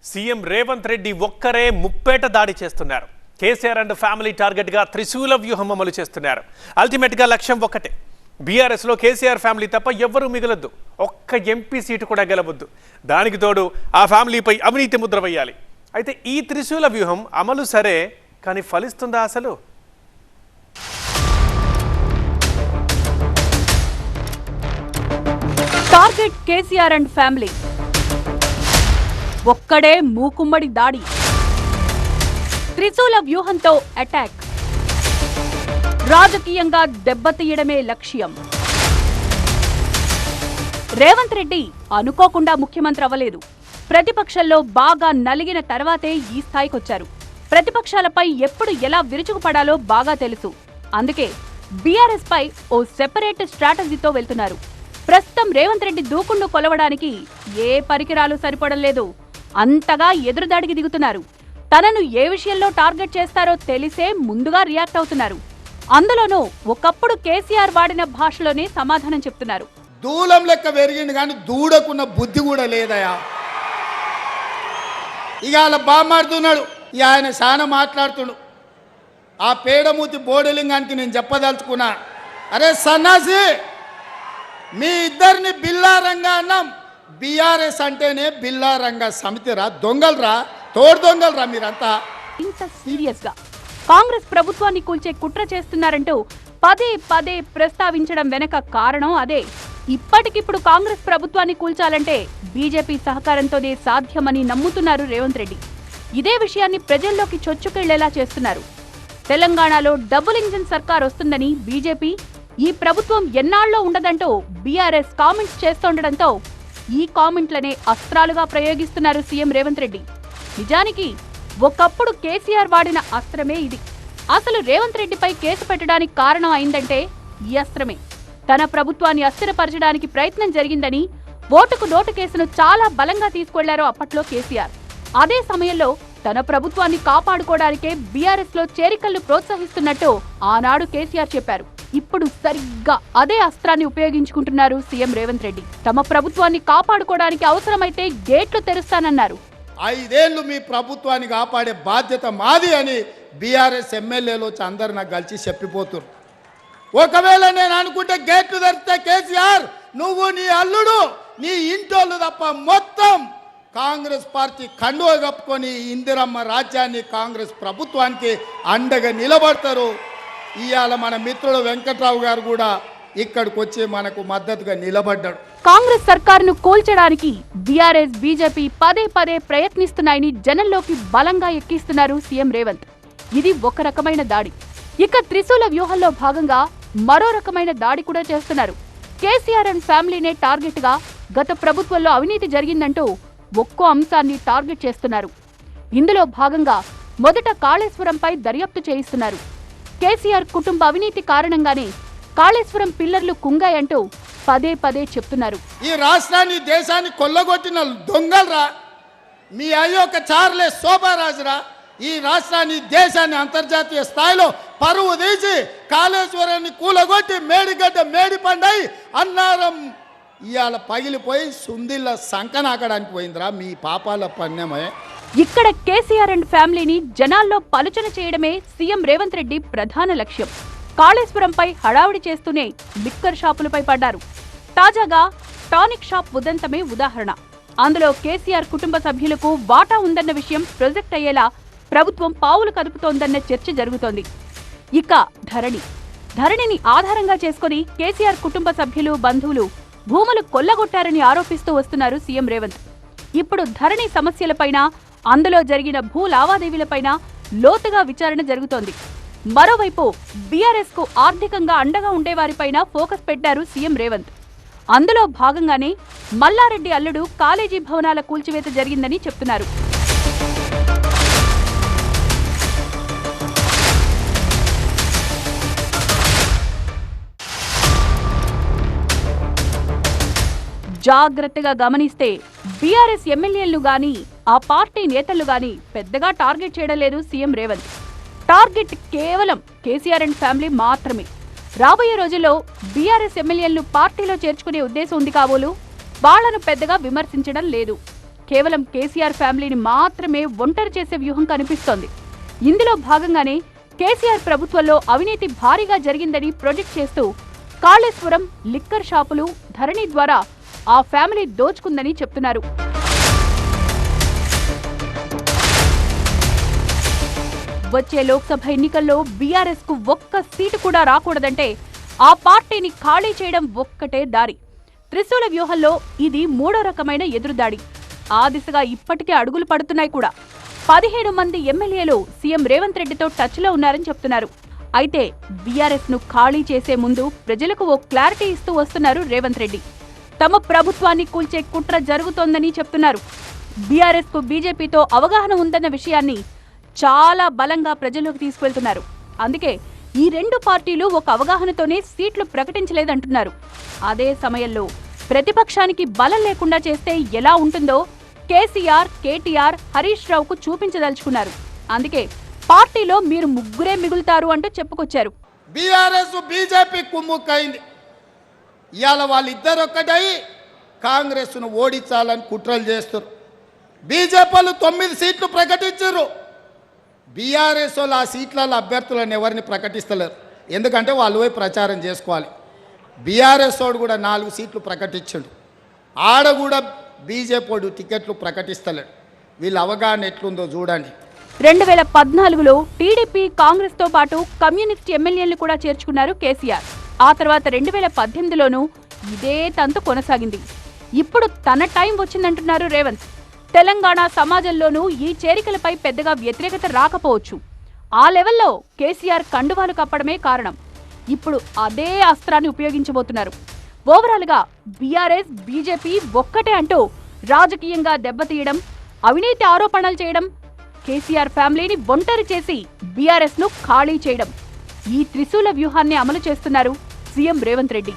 CM Revanth Reddy ఒక్కరే ముప్పేట దాడి చేస్తున్నారు. కేసీఆర్ అండ్ ఫ్యామిలీ టార్గెట్ గా త్రిశూల వ్యూహం అమలు చేస్తున్నారు. అల్టిమేట్ గా లక్ష్యం ఒక్కటే, బీఆర్ఎస్ లో కేసీఆర్ ఫ్యామిలీ తప్ప ఎవ్వరూ మిగలొద్దు, ఒక్క ఎంపీ సీటు కూడా గెలవద్దు. దానికి తోడు ఆ ఫ్యామిలీపై అవినీతి ముద్ర వేయాలి. అయితే ఈ త్రిశూల వ్యూహం అమలు సరే, కానీ ఫలిస్తుందా అసలు? టార్గెట్ కేసీఆర్ అండ్ ఫ్యామిలీ, ఒక్కడే మూకుమ్మడి దాడి, త్రిశూల వ్యూహంతో అటాక్, రాజకీయంగా దెబ్బతీయడమే లక్ష్యం. రేవంత్ రెడ్డి అనుకోకుండా ముఖ్యమంత్రి అవ్వలేదు. ప్రతిపక్షంలో బాగా నలిగిన తర్వాతే ఈ స్థాయికొచ్చారు. ప్రతిపక్షాలపై ఎప్పుడు ఎలా విరుచుకుపడాలో బాగా తెలుసు. అందుకే బీఆర్ఎస్ పై ఓ సెపరేట్ స్ట్రాటజీతో వెళ్తున్నారు. ప్రస్తుతం రేవంత్ రెడ్డి దూకుడు కొలవడానికి ఏ పరికరాలు సరిపడం లేదు. అంతగా ఎదురుదాడికి దిగుతున్నారు. తనను ఏ విషయంలో టార్గెట్ చేస్తారో తెలిసే ముందుగా రియాక్ట్ అవుతున్నారు. అందులోనూ ఒకప్పుడు కేసీఆర్ వాడిన భాషలోనే సమాధానం చెప్తున్నారు. దూలం లెక్క పెరిగింది కానీ దూడకున్న బుద్ధి కూడా లేదయా. ఇక అలా బామాడుతున్నాడు. ఇక ఆయన చాలా మాట్లాడుతుడు. ఆ పేడమూతి బోడలింగానికి నేను చెప్పదలుచుకున్నా, అరే సన్నాసి, మీ ఇద్దరిని బిల్లారంగా అన్నాం. బీఆర్ఎస్ అంటేనే బిల్లారంగా సమితిరా, దొంగలరా, తోడు దొంగలరా మీరంతా. ఇంత సీరియస్ గా కాంగ్రెస్ ప్రభుత్వాన్ని కూల్చే కుట్ర చేస్తున్నారంటూ పదే పదే ప్రస్తావించడం వెనక కారణం అదే. ఇప్పటికిప్పుడు కాంగ్రెస్ ప్రభుత్వాన్ని కూల్చాలంటే బీజేపీ సహకారంతోనే సాధ్యమని నమ్ముతున్నారు రేవంత్ రెడ్డి. ఇదే విషయాన్ని ప్రజల్లోకి చొచ్చుకెళ్లేలా చేస్తున్నారు. తెలంగాణలో డబుల్ ఇంజిన్ సర్కార్ వస్తుందని బీజేపీ, ఈ ప్రభుత్వం ఎన్నాళ్ళలో ఉండదంటూ బీఆర్ఎస్ కామెంట్స్ చేస్తుండటంతో ఈ కామెంట్లనే అస్త్రాలుగా ప్రయోగిస్తున్నారు సీఎం రేవంత్ రెడ్డి. నిజానికి ఒకప్పుడు కేసీఆర్ వాడిన అస్త్రమే ఇది. అసలు రేవంత్ రెడ్డిపై కేసు పెట్టడానికి కారణం అయిందంటే ఈ అస్త్రమే. తన ప్రభుత్వాన్ని అస్థిరపరచడానికి ప్రయత్నం జరిగిందని ఓటుకు నోటు కేసును చాలా బలంగా తీసుకెళ్లారు అప్పట్లో కేసీఆర్. అదే సమయంలో తన ప్రభుత్వాన్ని కాపాడుకోవడానికే బీఆర్ఎస్ లో చేరికలను ప్రోత్సహిస్తున్నట్టు ఆనాడు కేసీఆర్ చెప్పారు. ఇప్పుడు సరిగ్గా అదే అస్త్రాన్ని ఉపయోగించుకుంటున్నారు సీఎం రేవంత్ రెడ్డి. తమ ప్రభుత్వాన్ని కాపాడుకోవడానికి అవసరమైతే గేట్లు తెరుస్తానన్నారు. 5 ఏళ్ళు మీ ప్రభుత్వాన్ని కాపాడే బాధ్యత మాది అని బీఆర్ఎస్ ఎమ్మెల్యేలు వచ్చి అందరు నాకు కలిసి చెప్పిపోతున్నారు. ఒకవేళ నేను అనుకుంటే గేట్లు తెరిస్తే కేసీఆర్, నువ్వు, నీ అల్లుడు, నీ ఇంటోళ్ళు తప్ప మొత్తం కాంగ్రెస్ పార్టీ కండువ కప్పుకొని ఇందిరమ్మ రాజ్యాన్ని కాంగ్రెస్ ప్రభుత్వానికి అండగా నిలబడతారు. ఇవాళ మన మిత్రుడు వెంకట్రావు గారు కూడా ఇక్కడికి వచ్చి మనకు మద్దతుగా నిలబడ్డాడు. కాంగ్రెస్ సర్కారును కూల్చడానికి బీఆర్ఎస్, బీజేపీ పదే పదే ప్రయత్నిస్తున్నాయని జనంలోకి బలంగా ఎక్కిస్తున్నారు సీఎం రేవంత్. ఇది ఒక రకమైన దాడి. ఇక త్రిశూల వ్యూహంలో భాగంగా మరో రకమైన దాడి కూడా చేస్తున్నారు. కేసీఆర్ అండ్ ఫ్యామిలీనే టార్గెట్ గా గత ప్రభుత్వంలో అవినీతి జరిగిందంటూ ఒక్కో అంశాన్ని టార్గెట్ చేస్తున్నారు. ఇందులో భాగంగా మొదట కాళేశ్వరంపై దర్యాప్తు చేయిస్తున్నారు. కేసీఆర్ కుటుంబ అవినీతి కారణంగానే కాళేశ్వరం పిల్లర్లు కుంగాయంటూ పదే పదే చెప్తున్నారు. ఈ రాష్ట్రాన్ని, దేశాన్ని కొల్లగొట్టిన దొంగలరా, మీ అయ్యొక్క చార్లే శోభారాజురా. ఈ రాష్ట్రాన్ని, దేశాన్ని అంతర్జాతీయ స్థాయిలో పరువు తీసి కాళేశ్వరాన్ని కూలగొట్టి మేడిగడ్డ మేడిపండై అన్నారం ఇవాళ పగిలిపోయి సుందిళ్ళ సంకనాకడానికి పోయిందిరా మీ పాపాల పన్నెమే. ఇక్కడ కేసీఆర్ అండ్ ఫ్యామిలీని జనాల్లో పలుచన చేయడమే సీఎం రేవంత్ రెడ్డి ప్రధాన లక్ష్యం. కాళేశ్వరంపై హడావుడి చేస్తూనే లిక్కర్ షాపులపై పడ్డారు. తాజాగా టానిక్ షాప్ ఉదంతమే ఉదాహరణ. అందులో కేసీఆర్ కుటుంబ సభ్యులకు వాటా ఉందన్న విషయం ప్రొజెక్ట్ అయ్యేలా ప్రభుత్వం పావులు కదుపుతోందన్న చర్చ జరుగుతోంది. ఇక ధరణిని ఆధారంగా చేసుకుని కేసీఆర్ కుటుంబ సభ్యులు, బంధువులు భూములు కొల్లగొట్టారని ఆరోపిస్తూ వస్తున్నారు సీఎం రేవంత్. ఇప్పుడు ధరణి సమస్యలపైన, అందులో జరిగిన భూ లావాదేవీలపైన లోతుగా విచారణ జరుగుతోంది. మరోవైపు బీఆర్ఎస్ కు ఆర్థికంగా అండగా ఉండేవారిపైన ఫోకస్ పెట్టారు సీఎం రేవంత్. అందులో భాగంగానే మల్లారెడ్డి అల్లుడు కాలేజీ భవనాల కూల్చివేత జరిగిందని చెప్తున్నారు. జాగ్రత్తగా గమనిస్తే బీఆర్ఎస్ ఎమ్మెల్యేలు గాని, ఆ పార్టీ నేతలు గాని పెద్దగా టార్గెట్ చేయడం లేదు సీఎం రేవంత్. టార్గెట్ కేవలం కేసీఆర్ అండ్ ఫ్యామిలీ మాత్రమే. రాబోయే రోజుల్లో బీఆర్ఎస్ ఎమ్మెల్యేలను పార్టీలో చేర్చుకునే ఉద్దేశం ఉంది కాబోలు వాళ్లను పెద్దగా విమర్శించడం లేదు. కేవలం కేసీఆర్ ఫ్యామిలీని మాత్రమే ఒంటరి చేసే వ్యూహం కనిపిస్తోంది. ఇందులో భాగంగానే కేసీఆర్ ప్రభుత్వంలో అవినీతి భారీగా జరిగిందని ప్రొజెక్ట్ చేస్తూ కాళేశ్వరం, లిక్కర్ షాపులు, ధరణి ద్వారా ఆ ఫ్యామిలీ దోచుకుందని చెప్తున్నారు. వచ్చే లోక్సభ ఎన్నికల్లో బీఆర్ఎస్ కు ఒక్క సీటు కూడా రాకూడదంటే ఆ పార్టీని ఖాళీ చేయడం ఒక్కటే దారి. త్రిశూల వ్యూహంలో ఇది మూడో రకమైన ఎదురుదాడి. ఆ దిశగా ఇప్పటికే అడుగులు పడుతున్నాయి కూడా. 17 మంది ఎమ్మెల్యేలు సీఎం రేవంత్ రెడ్డితో టచ్లో ఉన్నారని చెప్తున్నారు. అయితే బీఆర్ఎస్ ను ఖాళీ చేసే ముందు ప్రజలకు ఓ క్లారిటీ ఇస్తూ వస్తున్నారు రేవంత్ రెడ్డి. తమ ప్రభుత్వాన్ని కూల్చే కుట్ర జరుగుతోందని చెప్తున్నారు. బీఆర్ఎస్ కు బీజేపీతో అవగాహన ఉందన్న విషయాన్ని చాలా బలంగా ప్రజల్లోకి తీసుకువెళ్తున్నారు. అందుకే ఈ రెండు పార్టీలు ఒక అవగాహనతోనే సీట్లు ప్రకటించలేదంటున్నారు. అదే సమయంలో ప్రతిపక్షానికి బలం లేకుండా చేస్తే ఎలా ఉంటుందో కేసీఆర్, కేటీఆర్, హరీష్ రావుకు చూపించదలుచుకున్నారు. అందుకే పార్టీలో మీరు ముగ్గురే మిగులుతారు అంటూ చెప్పుకొచ్చారు. బీఆర్ఎస్ బీజేపీ కుమ్ముక్కైంది. ఇవాళ వాళ్ళిద్దరు ఒక్కటై కాంగ్రెస్ను ఓడించాలని కుట్రలు చేస్తారు. బీజేపీలు 9 సీట్లు ప్రకటించారు. బీఆర్ఎస్ వాళ్ళు ఆ సీట్లలో అభ్యర్థులను ఎవరిని ప్రకటిస్తలేరు. ఎందుకంటే వాళ్ళు పోయి ప్రచారం చేసుకోవాలి. బీఆర్ఎస్ వాడు కూడా 4 సీట్లు ప్రకటించాడు. ఆడ కూడా బీజేపీ వాడు టికెట్లు ప్రకటిస్తలేడు. వీళ్ళ అవగాహన ఎట్లుందో చూడండి. 2014లో టీడీపీ, కాంగ్రెస్ తో పాటు కమ్యూనిస్ట్ ఎమ్మెల్యేలు కూడా చేర్చుకున్నారు కేసీఆర్. ఆ తర్వాత 2018లోనూ ఇదే తంతు కొనసాగింది. ఇప్పుడు తన టైం వచ్చిందంటున్నారు రేవంత్. తెలంగాణ సమాజంలోనూ ఈ చేరికలపై పెద్దగా వ్యతిరేకత రాకపోవచ్చు. ఆ లెవెల్లో కేసీఆర్ కండువాలు కప్పడమే కారణం. ఇప్పుడు అదే అస్త్రాన్ని ఉపయోగించబోతున్నారు. ఓవరాల్ గా బీఆర్ఎస్, బీజేపీ ఒక్కటే అంటూ రాజకీయంగా దెబ్బతీయడం, అవినీతి ఆరోపణలు చేయడం, కేసీఆర్ ఫ్యామిలీని ఒంటరి చేసి బీఆర్ఎస్ ను ఖాళీ చేయడం, ఈ త్రిశూల వ్యూహాన్ని అమలు చేస్తున్నారు సీఎం రేవంత్ రెడ్డి.